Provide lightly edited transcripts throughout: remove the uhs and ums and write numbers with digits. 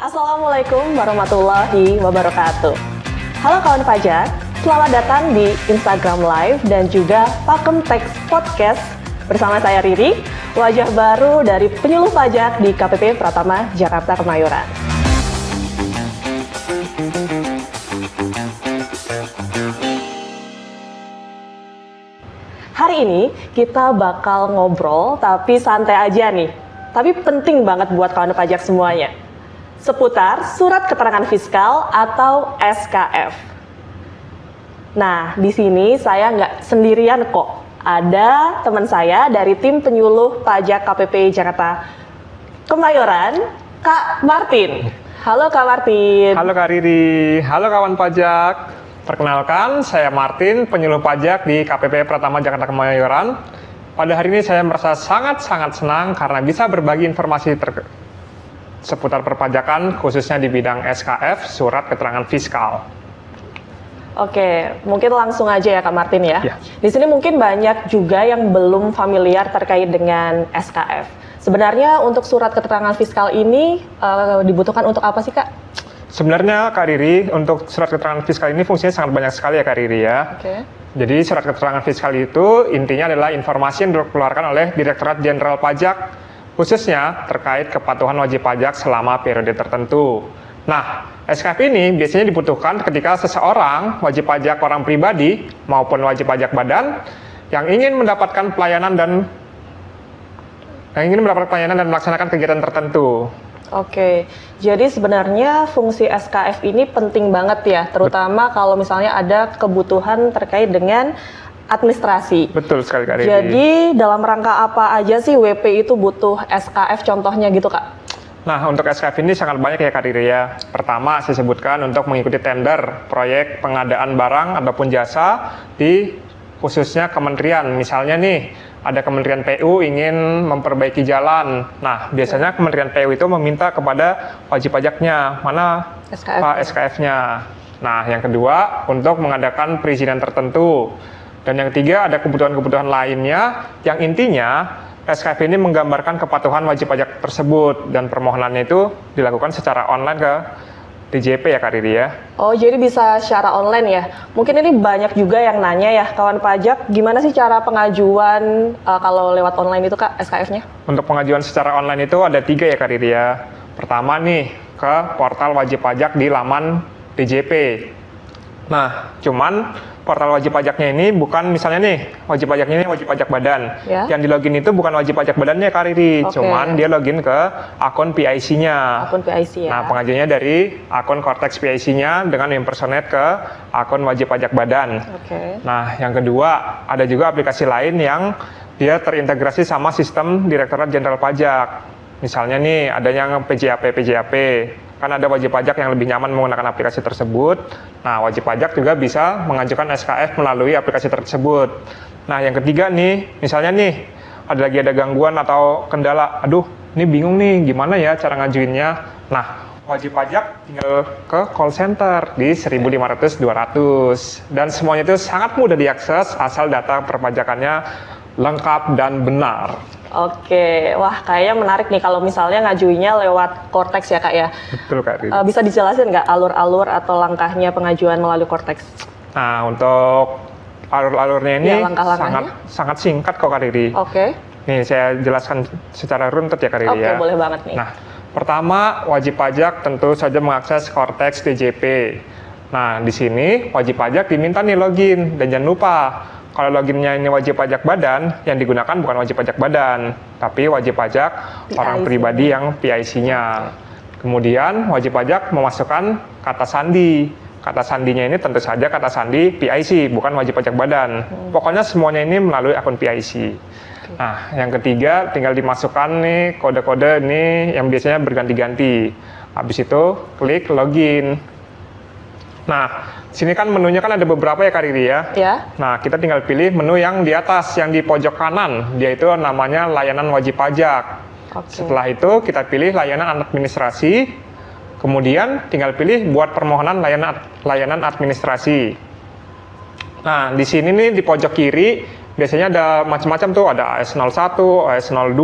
Assalamualaikum warahmatullahi wabarakatuh. Halo kawan pajak, selamat datang di Instagram Live dan juga Pakem Teks Podcast bersama saya Riri, wajah baru dari penyuluh pajak di KPP Pratama Jakarta Kemayoran. Hari ini kita bakal ngobrol tapi santai aja nih, tapi penting banget buat kawan pajak semuanya. Seputar surat keterangan fiskal atau SKF. Nah, di sini saya nggak sendirian kok. Ada teman saya dari tim penyuluh pajak KPP Jakarta Kemayoran, Kak Martin. Halo Kak Martin. Halo Kak Riri, halo kawan pajak. Perkenalkan, saya Martin, penyuluh pajak di KPP Pratama Jakarta Kemayoran. Pada hari ini saya merasa sangat-sangat senang karena bisa berbagi informasi seputar perpajakan, khususnya di bidang SKF, surat keterangan fiskal. Oke, mungkin langsung aja ya Kak Martin ya. Di sini mungkin banyak juga yang belum familiar terkait dengan SKF. Sebenarnya untuk surat keterangan fiskal ini dibutuhkan untuk apa sih Kak? Sebenarnya Kak Riri, untuk surat keterangan fiskal ini fungsinya sangat banyak sekali ya Kak Riri ya. Jadi surat keterangan fiskal itu intinya adalah informasi yang dikeluarkan oleh Direktorat Jenderal Pajak, khususnya terkait kepatuhan wajib pajak selama periode tertentu. Nah, SKF ini biasanya dibutuhkan ketika seseorang, wajib pajak orang pribadi maupun wajib pajak badan yang ingin mendapatkan pelayanan dan melaksanakan kegiatan tertentu. Oke, jadi sebenarnya fungsi SKF ini penting banget ya, terutama kalau misalnya ada kebutuhan terkait dengan administrasi. Betul sekali Kak Riri. Jadi dalam rangka apa aja sih WP itu butuh SKF contohnya gitu Kak? Nah, untuk SKF ini sangat banyak ya Kak Riri ya. Pertama, saya sebutkan untuk mengikuti tender proyek pengadaan barang ataupun jasa di khususnya kementerian. Misalnya nih, ada Kementerian PU ingin memperbaiki jalan. Nah, biasanya Kementerian PU itu meminta kepada wajib pajaknya, mana SKF-nya. Nah, yang kedua, untuk mengadakan perizinan tertentu. Dan yang ketiga, ada kebutuhan-kebutuhan lainnya yang intinya SKF ini menggambarkan kepatuhan wajib pajak tersebut dan permohonannya itu dilakukan secara online ke DJP ya Kak Riri ya. Oh, jadi bisa secara online ya. Mungkin ini banyak juga yang nanya ya, kawan pajak, gimana sih cara pengajuan kalau lewat online itu Kak, SKF-nya? Untuk pengajuan secara online itu ada 3 ya Kak Riri ya. Pertama nih, ke portal wajib pajak di laman DJP. Nah, cuman portal wajib pajaknya ini bukan misalnya nih, wajib pajaknya ini wajib pajak badan. Yang di login itu bukan wajib pajak badannya Kak Riri, cuman dia login ke akun PIC-nya. Akun PIC ya. Nah, pengajuannya dari akun Cortex PIC-nya dengan impersonate ke akun wajib pajak badan. Nah, yang kedua, ada juga aplikasi lain yang dia terintegrasi sama sistem Direktorat Jenderal Pajak. Misalnya nih, ada yang PJAP. Kan ada wajib pajak yang lebih nyaman menggunakan aplikasi tersebut. Nah, wajib pajak juga bisa mengajukan SKF melalui aplikasi tersebut. Nah, yang ketiga nih, misalnya nih, ada gangguan atau kendala. Aduh, ini bingung nih, gimana ya cara ngajuinnya? Nah, wajib pajak tinggal ke call center di 1500-200. Dan semuanya itu sangat mudah diakses asal data perpajakannya lengkap dan benar. Oke, wah kayaknya menarik nih kalau misalnya ngajuinnya lewat Cortex ya Kak ya. Betul Kak Riri. Bisa dijelasin nggak alur-alur atau langkahnya pengajuan melalui Cortex? Nah, untuk alur-alurnya ini sangat singkat kok Kak Riri. Nih saya jelaskan secara runtut ya Kak Riri ya. Boleh banget nih. Nah, pertama wajib pajak tentu saja mengakses Cortex DJP. Nah, di sini wajib pajak diminta nih login dan jangan lupa kalau loginnya ini wajib pajak badan, yang digunakan bukan wajib pajak badan, tapi wajib pajak orang pribadi yang PIC-nya. Kemudian wajib pajak memasukkan kata sandi. Kata sandinya ini tentu saja kata sandi PIC, bukan wajib pajak badan. Pokoknya semuanya ini melalui akun PIC. Nah, yang ketiga tinggal dimasukkan nih kode-kode ini yang biasanya berganti-ganti. Habis itu klik login. Nah, sini kan menunya kan ada beberapa ya Kak Riri ya. Nah, kita tinggal pilih menu yang di atas, yang di pojok kanan. Dia itu namanya layanan wajib pajak. Setelah itu kita pilih layanan administrasi. Kemudian tinggal pilih buat permohonan layanan administrasi. Nah, di sini nih di pojok kiri biasanya ada macam-macam tuh, ada AS01, AS02,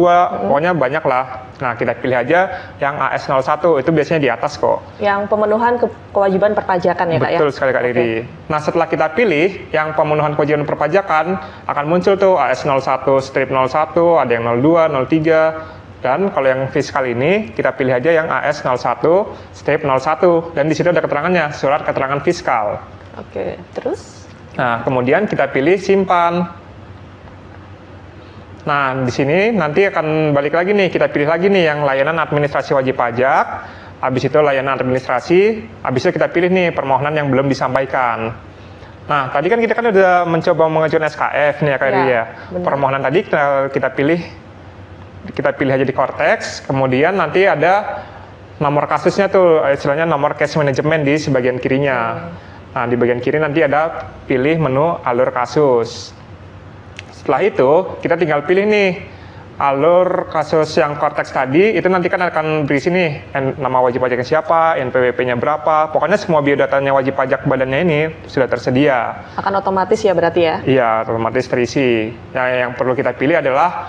pokoknya banyak lah. Nah, kita pilih aja yang AS01, itu biasanya di atas kok. Yang pemenuhan kewajiban perpajakan ya Kak ya? Betul sekali Kak Riri. Nah, setelah kita pilih yang pemenuhan kewajiban perpajakan, akan muncul tuh AS01/01, ada yang 02, 03, dan kalau yang fiskal ini, kita pilih aja yang AS01/01, dan di situ ada keterangannya, surat keterangan fiskal. Oke, terus? Nah, kemudian kita pilih simpan. Nah, di sini nanti akan balik lagi nih, kita pilih lagi nih yang layanan administrasi wajib pajak, habis itu layanan administrasi, habis itu kita pilih nih permohonan yang belum disampaikan. Nah, tadi kan kita udah mencoba mengajukan SKF nih ya Kak Riri ya. Permohonan tadi kita pilih aja di Cortex, kemudian nanti ada nomor kasusnya tuh, istilahnya nomor case management di sebagian kirinya. Nah, di bagian kiri nanti ada pilih menu alur kasus. Setelah itu, kita tinggal pilih nih, alur kasus yang Cortex tadi, itu nanti kan akan berisi nih, nama wajib pajaknya siapa, NPWP-nya berapa, pokoknya semua biodatanya wajib pajak badannya ini sudah tersedia. Akan otomatis ya berarti ya? Iya, otomatis terisi. Nah, yang perlu kita pilih adalah,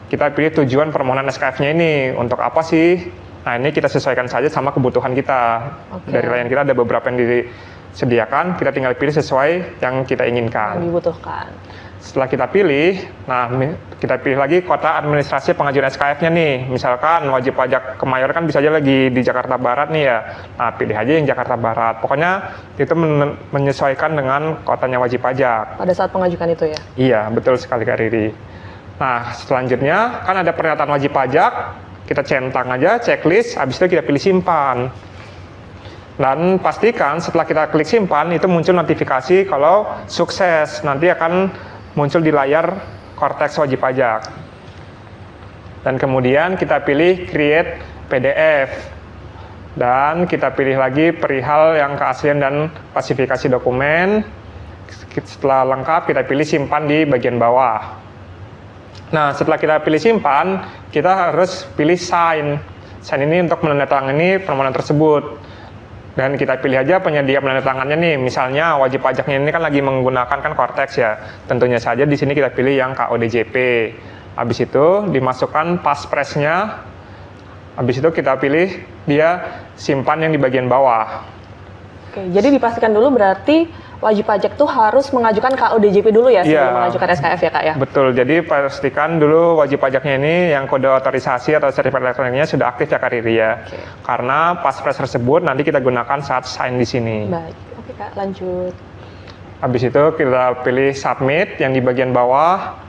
kita pilih tujuan permohonan SKF-nya ini, untuk apa sih? Nah, ini kita sesuaikan saja sama kebutuhan kita. Dari layanan kita ada beberapa yang disediakan, kita tinggal pilih sesuai yang kita inginkan. Yang dibutuhkan. Setelah kita pilih, nah kita pilih lagi kota administrasi pengajuan SKF-nya nih. Misalkan wajib pajak Kemayoran kan bisa aja lagi di Jakarta Barat nih ya. Nah, pilih aja yang Jakarta Barat. Pokoknya itu menyesuaikan dengan kotanya wajib pajak. Pada saat pengajukan itu ya? Iya, betul sekali Kak Riri. Nah, selanjutnya kan ada pernyataan wajib pajak, kita centang aja, checklist, habis itu kita pilih simpan. Dan pastikan setelah kita klik simpan, itu muncul notifikasi kalau sukses. Nanti akan muncul di layar Cortex wajib pajak. Dan kemudian kita pilih create PDF. Dan kita pilih lagi perihal yang keaslian dan klasifikasi dokumen. Setelah lengkap, kita pilih simpan di bagian bawah. Nah, setelah kita pilih simpan, kita harus pilih sign. Sign ini untuk menandatangani permohonan tersebut. Dan kita pilih aja penyedia penandatangannya nih, misalnya wajib pajaknya ini kan lagi menggunakan kan Cortex ya. Tentunya saja di sini kita pilih yang KODJP. Habis itu dimasukkan paspresnya. Habis itu kita pilih dia simpan yang di bagian bawah. Oke, jadi dipastikan dulu berarti wajib pajak tuh harus mengajukan KODJP dulu ya sebelum mengajukan SKF ya Kak ya? Betul, jadi pastikan dulu wajib pajaknya ini yang kode otorisasi atau sertifikat elektroniknya sudah aktif ya Kak Riri ya. Karena paspres tersebut nanti kita gunakan saat sign di sini. Baik, oke Kak, lanjut. Habis itu kita pilih submit yang di bagian bawah.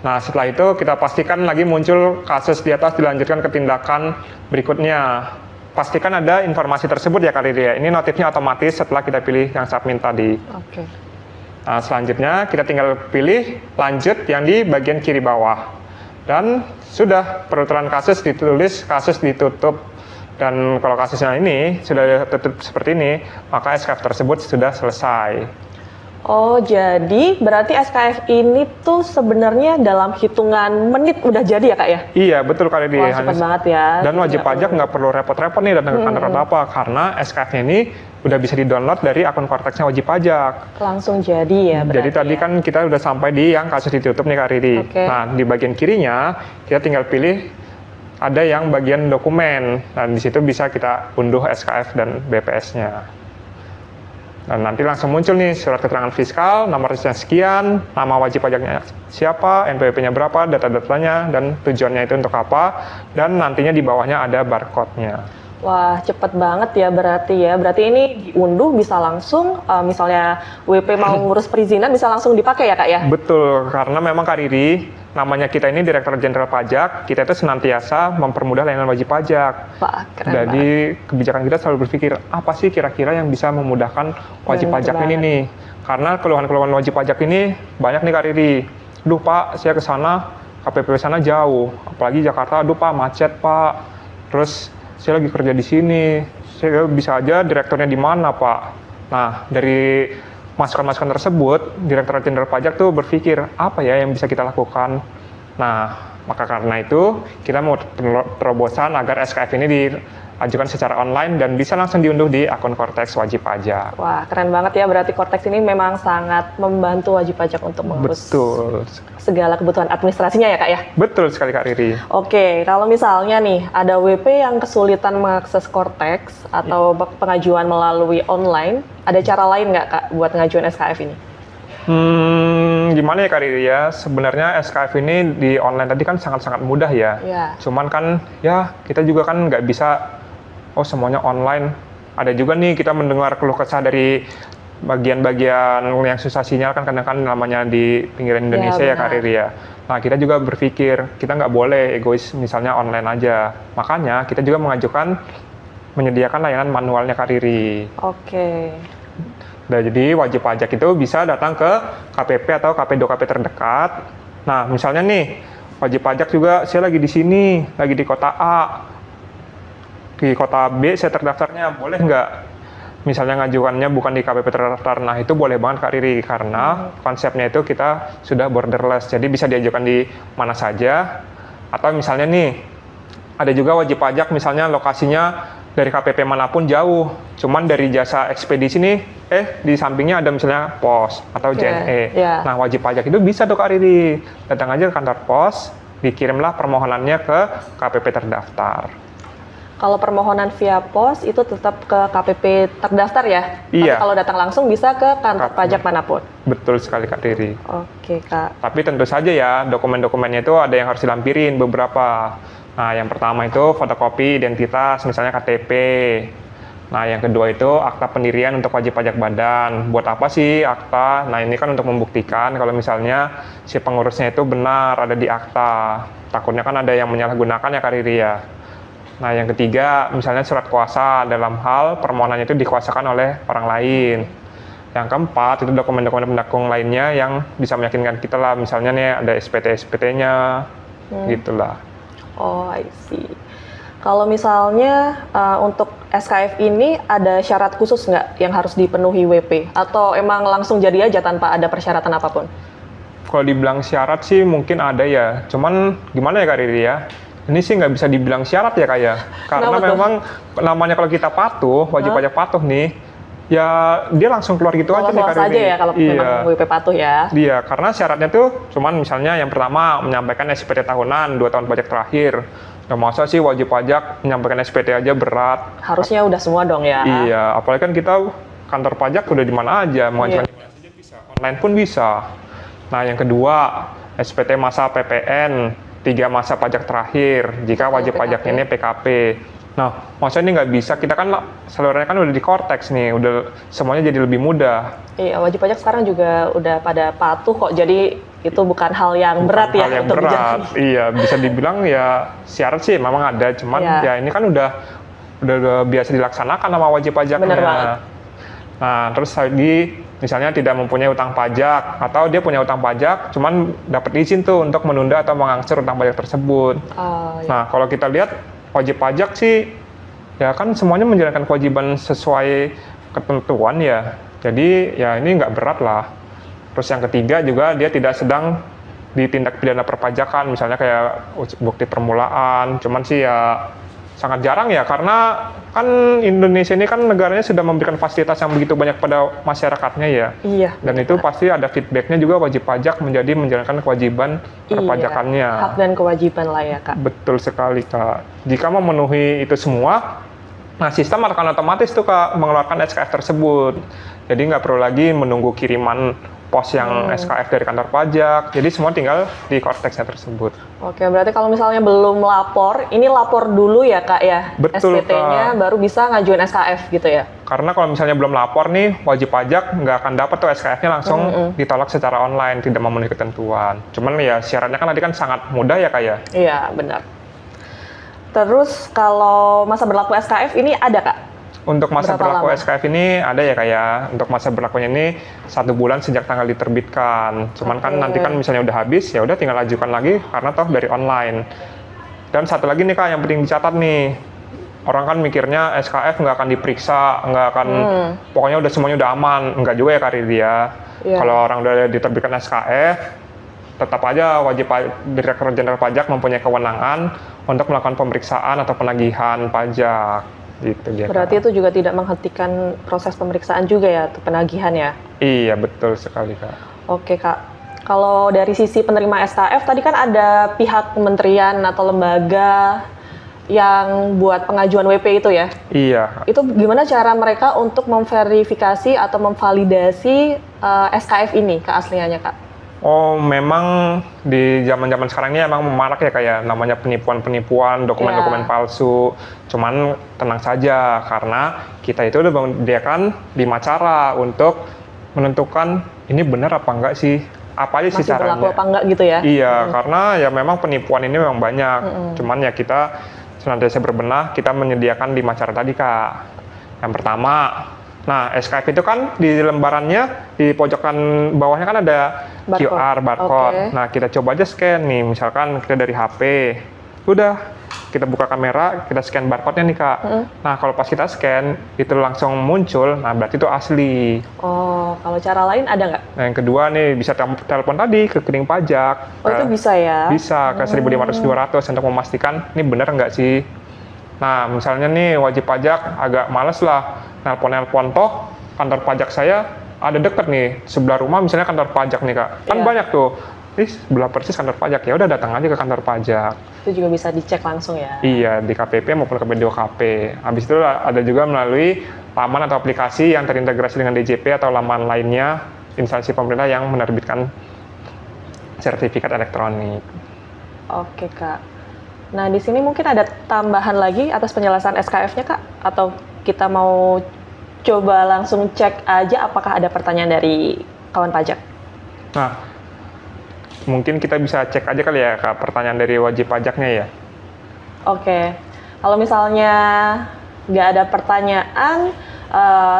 Nah, setelah itu kita pastikan lagi muncul kasus di atas dilanjutkan ke tindakan berikutnya. Pastikan ada informasi tersebut ya Kak Riri ya. Ini notifnya otomatis setelah kita pilih yang submit tadi. Oke. Nah, selanjutnya kita tinggal pilih lanjut yang di bagian kiri bawah. Dan sudah penuturan kasus ditulis kasus ditutup. Dan kalau kasusnya ini sudah tutup seperti ini, maka SKF tersebut sudah selesai. Oh, jadi berarti SKF ini tuh sebenarnya dalam hitungan menit udah jadi ya Kak ya? Iya, betul Kak Riri. Wah, cepet banget ya. Dan wajib pajak nggak perlu repot-repot nih datang ke kantor atau apa, karena SKF-nya ini udah bisa di-download dari akun Cortex-nya wajib pajak. Langsung jadi ya berarti. Jadi tadi kan kita udah sampai di yang kasus ditutup nih Kak Riri. Nah, di bagian kirinya kita tinggal pilih ada yang bagian dokumen. Dan di situ bisa kita unduh SKF dan BPS-nya. Dan nanti langsung muncul nih surat keterangan fiskal, nomor rekeningnya sekian, nama wajib pajaknya siapa, NPWP-nya berapa, data-datanya, dan tujuannya itu untuk apa, dan nantinya di bawahnya ada barcode-nya. Wah, cepet banget ya berarti ya. Berarti ini diunduh bisa langsung, misalnya WP mau ngurus perizinan bisa langsung dipakai ya Kak ya? Betul, karena memang Kak Riri, namanya kita ini Direktur Jenderal Pajak, kita itu senantiasa mempermudah layanan wajib pajak. Wah, keren Jadi kebijakan kita selalu berpikir, apa sih kira-kira yang bisa memudahkan wajib pajak ini nih? Karena keluhan-keluhan wajib pajak ini banyak nih Kak Riri. Duh Pak, saya ke sana, KPP sana jauh. Apalagi Jakarta, aduh Pak, macet Pak. Terus saya lagi kerja di sini, saya bisa aja direkturnya di mana Pak. Nah, dari masukan-masukan tersebut, Direktorat Jenderal Pajak tuh berpikir, apa ya yang bisa kita lakukan? Nah, maka karena itu, kita mau terobosan agar SKF ini ajukan secara online dan bisa langsung diunduh di akun Cortex wajib pajak. Wah, keren banget ya. Berarti Cortex ini memang sangat membantu wajib pajak untuk mengurus Betul. segala kebutuhan administrasinya ya, Kak ya? Betul sekali Kak Riri. Oke, kalau misalnya nih ada WP yang kesulitan mengakses Cortex atau pengajuan melalui online, ada cara lain nggak Kak buat ngajuin SKF ini? Gimana ya Kak Riri ya, sebenarnya SKF ini di online tadi kan sangat-sangat mudah ya. Iya. Cuman kan ya kita juga kan nggak bisa, oh semuanya online. Ada juga nih kita mendengar keluh kesah dari bagian-bagian yang susah sinyal kan kadang kan namanya di pinggiran Indonesia ya Kak benar. Riri ya. Nah kita juga berpikir kita nggak boleh egois misalnya online aja. Makanya kita juga menyediakan layanan manualnya Kak Riri. Oke. Nah, jadi wajib pajak itu bisa datang ke KPP atau KP2KP terdekat. Nah, misalnya nih, wajib pajak juga saya lagi di sini, lagi di kota A. Di kota B saya terdaftarnya, boleh nggak? Misalnya ngajukannya bukan di KPP terdaftar, nah itu boleh banget Kak Riri, karena konsepnya itu kita sudah borderless, jadi bisa diajukan di mana saja. Atau misalnya nih, ada juga wajib pajak misalnya lokasinya dari KPP manapun jauh, cuman dari jasa ekspedisi nih, di sampingnya ada misalnya pos atau JNE. yeah. Nah, wajib pajak itu bisa tuh Kak Riri, datang aja ke kantor pos, dikirimlah permohonannya ke KPP terdaftar. Kalau permohonan via pos itu tetap ke KPP terdaftar ya? Iya. Tapi kalau datang langsung bisa ke kantor pajak manapun? Betul sekali Kak Riri. Oke Kak. Tapi tentu saja ya, dokumen-dokumennya itu ada yang harus dilampirin beberapa. Nah, yang pertama itu fotokopi identitas, misalnya KTP. Nah, yang kedua itu akta pendirian untuk wajib pajak badan. Buat apa sih akta? Nah, ini kan untuk membuktikan kalau misalnya si pengurusnya itu benar ada di akta. Takutnya kan ada yang menyalahgunakan ya Kak Riri ya. Nah, yang ketiga misalnya surat kuasa dalam hal permohonannya itu dikuasakan oleh orang lain. Yang keempat itu dokumen-dokumen pendukung lainnya yang bisa meyakinkan kita lah. Misalnya nih ada SPT-SPT-nya, gitulah. Oh, I see. Kalau misalnya untuk SKF ini ada syarat khusus nggak yang harus dipenuhi WP? Atau emang langsung jadi aja tanpa ada persyaratan apapun? Kalau dibilang syarat sih mungkin ada ya. Cuman gimana ya Kak Riri ya? Ini sih nggak bisa dibilang syarat ya Kak ya. Karena Kenapa tuh? memang namanya kalau kita patuh, wajib pajak patuh nih, ya dia langsung keluar gitu aja nih Kak Lolos aja Riri. ya kalau memang WP patuh ya? Iya, karena syaratnya tuh cuman misalnya yang pertama menyampaikan SPT tahunan 2 tahun pajak terakhir. Nah, masa sih wajib pajak menyampaikan SPT aja berat? Harusnya udah semua dong ya? Iya, apalagi kan kita kantor pajak udah di mana aja, mau di mana saja bisa, online pun bisa. Nah, yang kedua, SPT masa PPN, 3 masa pajak terakhir, jika wajib pajak ini PKP. Nah, maksudnya ini nggak bisa, kita kan seluruhnya kan udah di Cortex nih, udah semuanya jadi lebih mudah. Iya, wajib pajak sekarang juga udah pada patuh kok, jadi itu bukan hal yang berat ya Hal yang untuk berat, dijalani. iya bisa dibilang ya syarat sih memang ada, cuman ya ini kan udah biasa dilaksanakan sama wajib pajaknya. Bener banget. Nah, terus lagi misalnya tidak mempunyai utang pajak atau dia punya utang pajak, cuman dapat izin tuh untuk menunda atau mengangsur utang pajak tersebut. Iya. Nah, kalau kita lihat wajib pajak sih ya kan semuanya menjalankan kewajiban sesuai ketentuan ya. Jadi ya ini nggak berat lah. Terus yang ketiga juga dia tidak sedang ditindak pidana perpajakan, misalnya kayak bukti permulaan. Cuman sih ya sangat jarang ya, karena kan Indonesia ini kan negaranya sudah memberikan fasilitas yang begitu banyak pada masyarakatnya ya. Iya. Dan itu pasti ada feedbacknya juga wajib pajak menjalankan kewajiban perpajakannya. Iya, hak dan kewajiban lah ya Kak. Betul sekali Kak. Jika memenuhi itu semua, nah sistem akan otomatis tuh Kak mengeluarkan SKF tersebut. Jadi nggak perlu lagi menunggu kiriman pos yang SKF dari kantor pajak. Jadi semua tinggal di Cortex-nya tersebut. Oke, berarti kalau misalnya belum lapor, ini lapor dulu ya Kak ya? Betul, SPT-nya Kak. baru bisa ngajuin SKF gitu ya? Karena kalau misalnya belum lapor nih, wajib pajak nggak akan dapat tuh SKF-nya langsung ditolak secara online, tidak memenuhi ketentuan. Cuman ya syaratnya kan tadi kan sangat mudah ya Kak ya? Iya, benar. Terus kalau masa berlaku SKF ini ada Kak? Untuk masa Berapa berlaku lama? SKF ini ada ya kayak untuk masa berlakunya ini 1 bulan sejak tanggal diterbitkan. Cuman kan nanti kan misalnya udah habis ya udah tinggal ajukan lagi karena toh dari online. Dan satu lagi nih Kak yang penting dicatat nih, orang kan mikirnya SKF nggak akan diperiksa, nggak akan pokoknya udah semuanya udah aman. Nggak juga ya Kak Riri ya. Iya. Kalau orang udah diterbitkan SKF, tetap aja Direktur Jenderal Pajak mempunyai kewenangan untuk melakukan pemeriksaan atau penagihan pajak. Gitu, Berarti itu juga tidak menghentikan proses pemeriksaan juga ya, atau penagihan ya? Iya, betul sekali, Kak. Oke, Kak. Kalau dari sisi penerima SKF, tadi kan ada pihak kementerian atau lembaga yang buat pengajuan WP itu ya? Iya. Itu gimana cara mereka untuk memverifikasi atau memvalidasi SKF ini keasliannya, Kak? Oh, memang di zaman-zaman sekarang ini emang marak ya kayak namanya penipuan-penipuan, dokumen-dokumen palsu. Cuman tenang saja karena kita itu udah menyediakan 5 cara untuk menentukan ini benar apa enggak sih. Apa aja sih Masih caranya? berlaku apa enggak gitu ya? Iya, karena ya memang penipuan ini memang banyak. Cuman ya kita senantiasa berbenah, kita menyediakan 5 cara tadi, Kak. Yang pertama, nah, SKF itu kan di lembarannya, di pojokan bawahnya kan ada QR, barcode. Okay. Nah, kita coba aja scan nih, misalkan kita dari HP. Udah, kita buka kamera, kita scan barcode-nya nih, Kak. Nah, kalau pas kita scan, itu langsung muncul, nah berarti itu asli. Oh, kalau cara lain ada nggak? Nah, yang kedua nih, bisa telepon tadi ke rekening pajak. Oh, itu bisa ya? Bisa, ke 1.500-200 untuk memastikan ini benar nggak sih. Nah, misalnya nih wajib pajak agak males lah nelpon-nelpon, toh kantor pajak saya ada deket nih, sebelah rumah misalnya kantor pajak nih, Kak. Kan Iya. banyak tuh, sebelah persis kantor pajak, ya udah datang aja ke kantor pajak. Itu juga bisa dicek langsung ya? Iya, di KPP maupun ke P2KP. Habis itu ada juga melalui laman atau aplikasi yang terintegrasi dengan DJP atau laman lainnya, instansi pemerintah yang menerbitkan sertifikat elektronik. Oke, Kak. Nah, di sini mungkin ada tambahan lagi atas penjelasan SKF-nya, Kak? Atau kita mau coba langsung cek aja apakah ada pertanyaan dari kawan pajak? Nah, mungkin kita bisa cek aja kali ya, Kak, pertanyaan dari wajib pajaknya ya. Oke. Kalau misalnya nggak ada pertanyaan,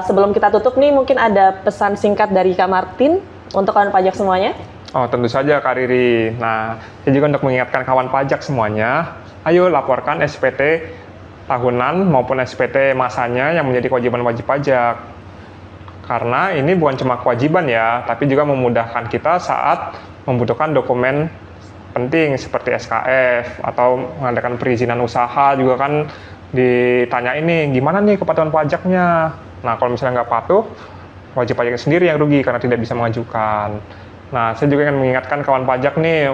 sebelum kita tutup nih, mungkin ada pesan singkat dari Kak Martin untuk kawan pajak semuanya? Oh, tentu saja, Kak Riri. Nah, saya juga untuk mengingatkan kawan pajak semuanya, ayo laporkan SPT tahunan maupun SPT masanya yang menjadi kewajiban wajib pajak. Karena ini bukan cuma kewajiban ya, tapi juga memudahkan kita saat membutuhkan dokumen penting seperti SKF atau mengadakan perizinan usaha juga kan ditanya ini gimana nih kepatuhan pajaknya. Nah, kalau misalnya nggak patuh, wajib pajak sendiri yang rugi karena tidak bisa mengajukan. Nah, saya juga ingin mengingatkan kawan pajak nih,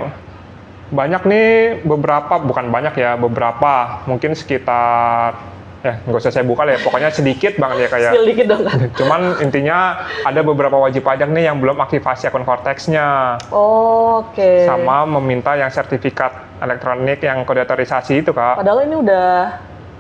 banyak nih beberapa, bukan banyak ya, beberapa, mungkin sekitar, ya nggak usah saya buka lah ya, pokoknya sedikit banget ya kayak. Spill dikit dong, Kak. Cuman intinya ada beberapa wajib pajak nih yang belum aktivasi akun Cortex-nya. Oke. Sama meminta yang sertifikat elektronik yang kode otorisasi itu, Kak. Padahal ini udah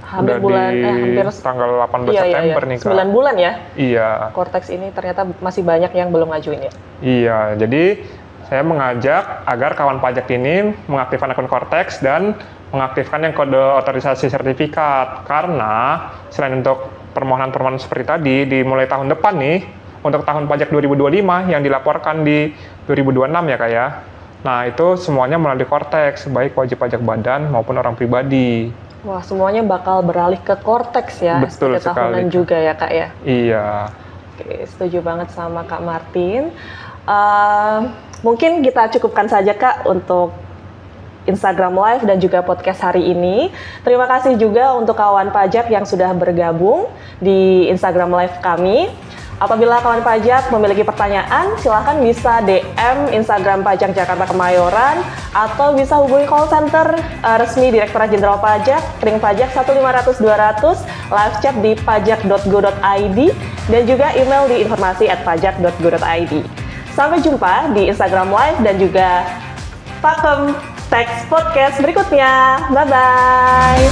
hampir Udah hampir tanggal 18 September nih, Kak. 9 bulan ya? Iya. Cortex ini ternyata masih banyak yang belum ngajuin ya? Iya, jadi saya mengajak agar kawan pajak ini mengaktifkan akun Cortex dan mengaktifkan yang kode otorisasi sertifikat. Karena selain untuk permohonan-permohonan seperti tadi, dimulai tahun depan nih, untuk tahun pajak 2025 yang dilaporkan di 2026 ya, Kak ya. Nah, itu semuanya melalui Cortex, baik wajib pajak badan maupun orang pribadi. Wah, semuanya bakal beralih ke Cortex ya? Betul SPT sekali, tahunan Kak. juga ya, Kak ya? Iya. Oke, setuju banget sama Kak Martin. Mungkin kita cukupkan saja, Kak, untuk Instagram Live dan juga podcast hari ini. Terima kasih juga untuk kawan pajak yang sudah bergabung di Instagram Live kami. Apabila kawan pajak memiliki pertanyaan, silahkan bisa DM Instagram Pajak Jakarta Kemayoran atau bisa hubungi call center resmi Direktorat Jenderal Pajak, Ring Pajak 1500200, live chat di pajak.go.id, dan juga email di informasi@pajak.go.id. Sampai jumpa di Instagram Live dan juga Pakem Teks Podcast berikutnya. Bye-bye!